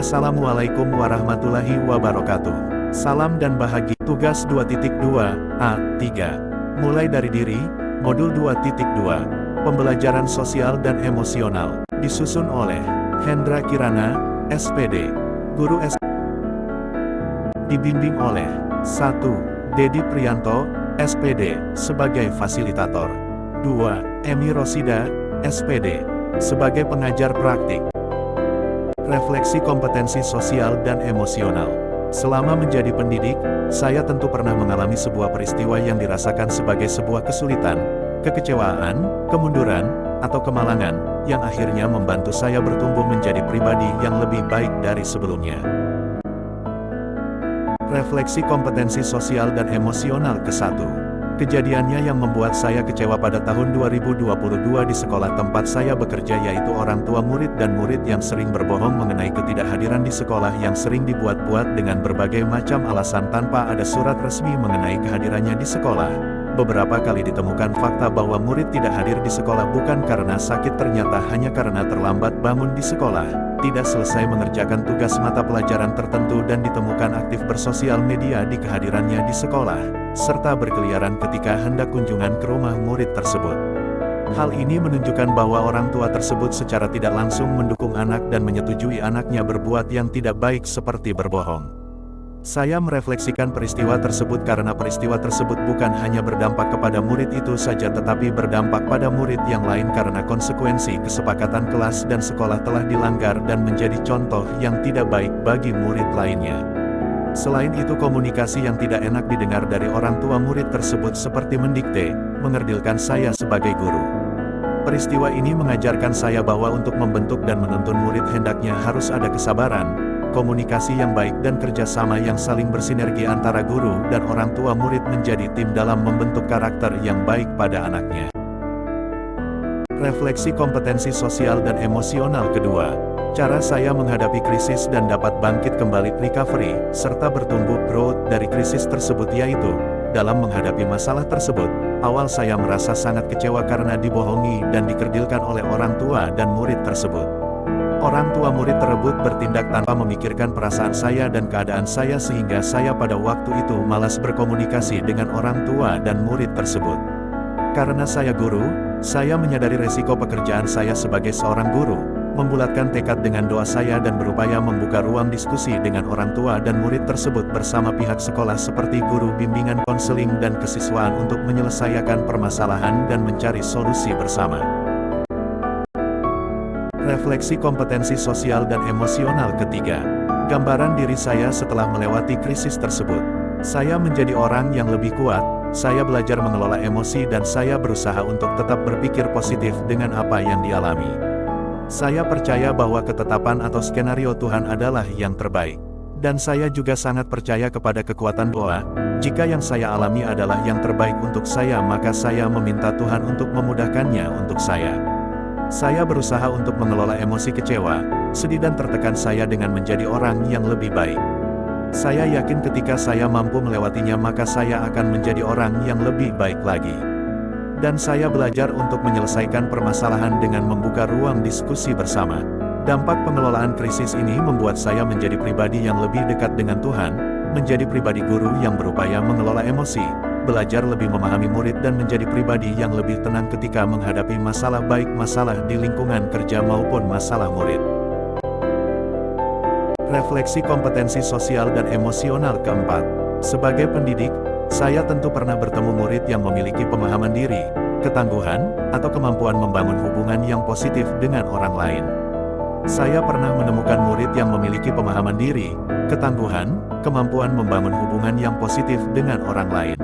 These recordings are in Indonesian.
Assalamualaikum warahmatullahi wabarakatuh. Salam dan bahagia. Tugas 2.2 A3. Mulai dari diri, Modul 2.2. Pembelajaran sosial dan emosional. Disusun oleh Hendra Kirana, SPD. Guru S. Dibimbing oleh 1. Dedi Priyanto, SPD, sebagai fasilitator. 2. Emi Rosida, SPD, sebagai pengajar praktik. Refleksi kompetensi sosial dan emosional. Selama menjadi pendidik, saya tentu pernah mengalami sebuah peristiwa yang dirasakan sebagai sebuah kesulitan, kekecewaan, kemunduran, atau kemalangan, yang akhirnya membantu saya bertumbuh menjadi pribadi yang lebih baik dari sebelumnya. Refleksi kompetensi sosial dan emosional ke-1. Kejadiannya yang membuat saya kecewa pada tahun 2022 di sekolah tempat saya bekerja, yaitu orang tua murid dan murid yang sering berbohong mengenai ketidakhadiran di sekolah yang sering dibuat-buat dengan berbagai macam alasan tanpa ada surat resmi mengenai kehadirannya di sekolah. Beberapa kali ditemukan fakta bahwa murid tidak hadir di sekolah bukan karena sakit, ternyata hanya karena terlambat bangun di sekolah, tidak selesai mengerjakan tugas mata pelajaran tertentu, dan ditemukan aktif bersosial media di kehadirannya di sekolah, serta berkeliaran ketika hendak kunjungan ke rumah murid tersebut. Hal ini menunjukkan bahwa orang tua tersebut secara tidak langsung mendukung anak dan menyetujui anaknya berbuat yang tidak baik seperti berbohong. Saya merefleksikan peristiwa tersebut karena peristiwa tersebut bukan hanya berdampak kepada murid itu saja tetapi berdampak pada murid yang lain karena konsekuensi kesepakatan kelas dan sekolah telah dilanggar dan menjadi contoh yang tidak baik bagi murid lainnya. Selain itu, komunikasi yang tidak enak didengar dari orang tua murid tersebut seperti mendikte, mengerdilkan saya sebagai guru. Peristiwa ini mengajarkan saya bahwa untuk membentuk dan menuntun murid hendaknya harus ada kesabaran, komunikasi yang baik, dan kerjasama yang saling bersinergi antara guru dan orang tua murid menjadi tim dalam membentuk karakter yang baik pada anaknya. Refleksi kompetensi sosial dan emosional kedua. Cara saya menghadapi krisis dan dapat bangkit kembali, recovery, serta bertumbuh growth dari krisis tersebut, yaitu, dalam menghadapi masalah tersebut, awal saya merasa sangat kecewa karena dibohongi dan dikerdilkan oleh orang tua dan murid tersebut. Orang tua murid tersebut bertindak tanpa memikirkan perasaan saya dan keadaan saya sehingga saya pada waktu itu malas berkomunikasi dengan orang tua dan murid tersebut. Karena saya guru, saya menyadari resiko pekerjaan saya sebagai seorang guru, membulatkan tekad dengan doa saya dan berupaya membuka ruang diskusi dengan orang tua dan murid tersebut bersama pihak sekolah seperti guru bimbingan, konseling, dan kesiswaan untuk menyelesaikan permasalahan dan mencari solusi bersama. Refleksi kompetensi sosial dan emosional ketiga. Gambaran diri saya setelah melewati krisis tersebut. Saya menjadi orang yang lebih kuat, saya belajar mengelola emosi dan saya berusaha untuk tetap berpikir positif dengan apa yang dialami. Saya percaya bahwa ketetapan atau skenario Tuhan adalah yang terbaik. Dan saya juga sangat percaya kepada kekuatan doa. Jika yang saya alami adalah yang terbaik untuk saya, maka saya meminta Tuhan untuk memudahkannya untuk saya. Saya berusaha untuk mengelola emosi kecewa, sedih dan tertekan saya dengan menjadi orang yang lebih baik. Saya yakin ketika saya mampu melewatinya maka saya akan menjadi orang yang lebih baik lagi. Dan saya belajar untuk menyelesaikan permasalahan dengan membuka ruang diskusi bersama. Dampak pengelolaan krisis ini membuat saya menjadi pribadi yang lebih dekat dengan Tuhan, menjadi pribadi guru yang berupaya mengelola emosi, belajar lebih memahami murid dan menjadi pribadi yang lebih tenang ketika menghadapi masalah, baik masalah di lingkungan kerja maupun masalah murid. Refleksi kompetensi sosial dan emosional keempat. Sebagai pendidik, saya tentu pernah bertemu murid yang memiliki pemahaman diri, ketangguhan, atau kemampuan membangun hubungan yang positif dengan orang lain. Saya pernah menemukan murid yang memiliki pemahaman diri, ketangguhan, kemampuan membangun hubungan yang positif dengan orang lain.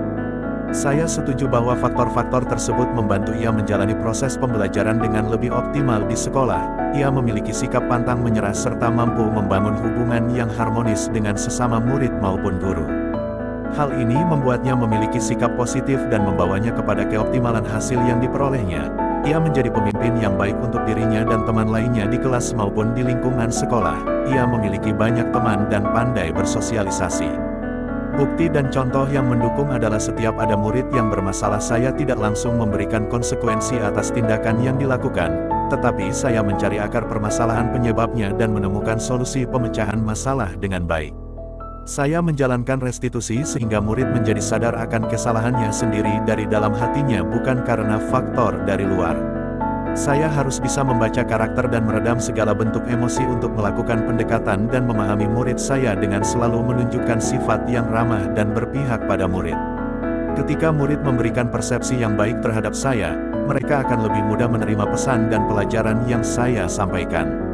Saya setuju bahwa faktor-faktor tersebut membantu ia menjalani proses pembelajaran dengan lebih optimal di sekolah. Ia memiliki sikap pantang menyerah serta mampu membangun hubungan yang harmonis dengan sesama murid maupun guru. Hal ini membuatnya memiliki sikap positif dan membawanya kepada keoptimalan hasil yang diperolehnya. Ia menjadi pemimpin yang baik untuk dirinya dan teman lainnya di kelas maupun di lingkungan sekolah. Ia memiliki banyak teman dan pandai bersosialisasi. Bukti dan contoh yang mendukung adalah setiap ada murid yang bermasalah, saya tidak langsung memberikan konsekuensi atas tindakan yang dilakukan, tetapi saya mencari akar permasalahan penyebabnya dan menemukan solusi pemecahan masalah dengan baik. Saya menjalankan restitusi sehingga murid menjadi sadar akan kesalahannya sendiri dari dalam hatinya, bukan karena faktor dari luar. Saya harus bisa membaca karakter dan meredam segala bentuk emosi untuk melakukan pendekatan dan memahami murid saya dengan selalu menunjukkan sifat yang ramah dan berpihak pada murid. Ketika murid memberikan persepsi yang baik terhadap saya, mereka akan lebih mudah menerima pesan dan pelajaran yang saya sampaikan.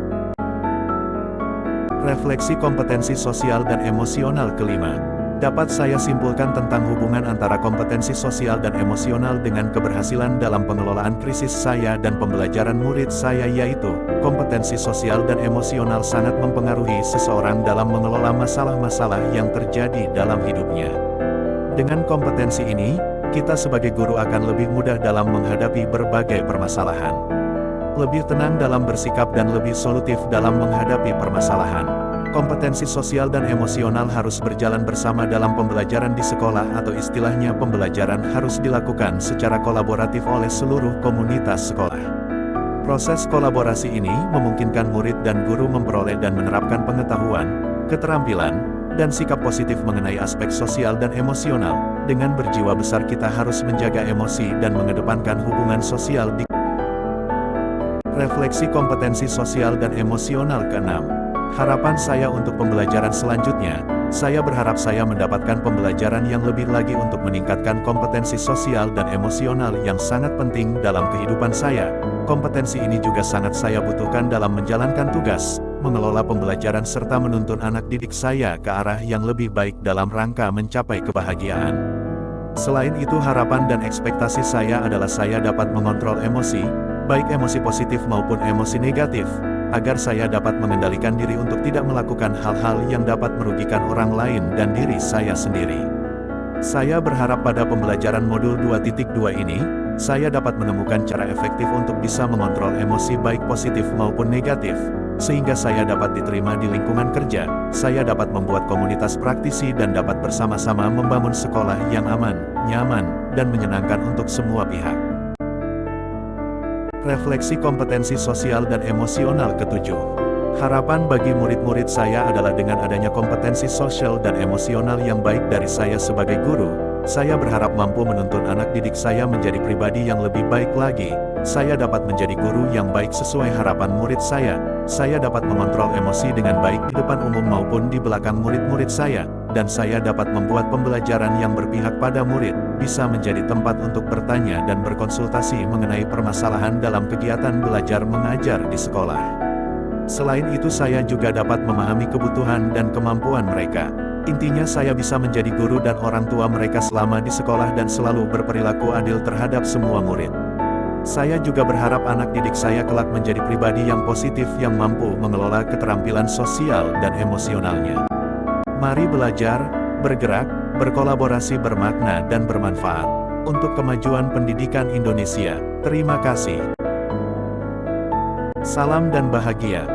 Refleksi kompetensi sosial dan emosional kelima. Dapat saya simpulkan tentang hubungan antara kompetensi sosial dan emosional dengan keberhasilan dalam pengelolaan krisis saya dan pembelajaran murid saya, yaitu, kompetensi sosial dan emosional sangat mempengaruhi seseorang dalam mengelola masalah-masalah yang terjadi dalam hidupnya. Dengan kompetensi ini, kita sebagai guru akan lebih mudah dalam menghadapi berbagai permasalahan. Lebih tenang dalam bersikap dan lebih solutif dalam menghadapi permasalahan. Kompetensi sosial dan emosional harus berjalan bersama dalam pembelajaran di sekolah, atau istilahnya pembelajaran harus dilakukan secara kolaboratif oleh seluruh komunitas sekolah. Proses kolaborasi ini memungkinkan murid dan guru memperoleh dan menerapkan pengetahuan, keterampilan, dan sikap positif mengenai aspek sosial dan emosional. Dengan berjiwa besar kita harus menjaga emosi dan mengedepankan hubungan sosial di refleksi kompetensi sosial dan emosional keenam. Harapan saya untuk pembelajaran selanjutnya, saya berharap saya mendapatkan pembelajaran yang lebih lagi untuk meningkatkan kompetensi sosial dan emosional yang sangat penting dalam kehidupan saya. Kompetensi ini juga sangat saya butuhkan dalam menjalankan tugas, mengelola pembelajaran serta menuntun anak didik saya ke arah yang lebih baik dalam rangka mencapai kebahagiaan. Selain itu, harapan dan ekspektasi saya adalah saya dapat mengontrol emosi, baik emosi positif maupun emosi negatif, agar saya dapat mengendalikan diri untuk tidak melakukan hal-hal yang dapat merugikan orang lain dan diri saya sendiri. Saya berharap pada pembelajaran modul 2.2 ini, saya dapat menemukan cara efektif untuk bisa mengontrol emosi baik positif maupun negatif, sehingga saya dapat diterima di lingkungan kerja, saya dapat membuat komunitas praktisi dan dapat bersama-sama membangun sekolah yang aman, nyaman, dan menyenangkan untuk semua pihak. Refleksi kompetensi sosial dan emosional ketujuh. Harapan bagi murid-murid saya adalah dengan adanya kompetensi sosial dan emosional yang baik dari saya sebagai guru, saya berharap mampu menuntun anak didik saya menjadi pribadi yang lebih baik lagi. Saya dapat menjadi guru yang baik sesuai harapan murid saya dapat mengontrol emosi dengan baik di depan umum maupun di belakang murid-murid saya, dan saya dapat membuat pembelajaran yang berpihak pada murid, bisa menjadi tempat untuk bertanya dan berkonsultasi mengenai permasalahan dalam kegiatan belajar mengajar di sekolah. Selain itu, saya juga dapat memahami kebutuhan dan kemampuan mereka. Intinya, saya bisa menjadi guru dan orang tua mereka selama di sekolah dan selalu berperilaku adil terhadap semua murid. Saya juga berharap anak didik saya kelak menjadi pribadi yang positif yang mampu mengelola keterampilan sosial dan emosionalnya. Mari belajar, bergerak, berkolaborasi bermakna dan bermanfaat untuk kemajuan pendidikan Indonesia. Terima kasih. Salam dan bahagia.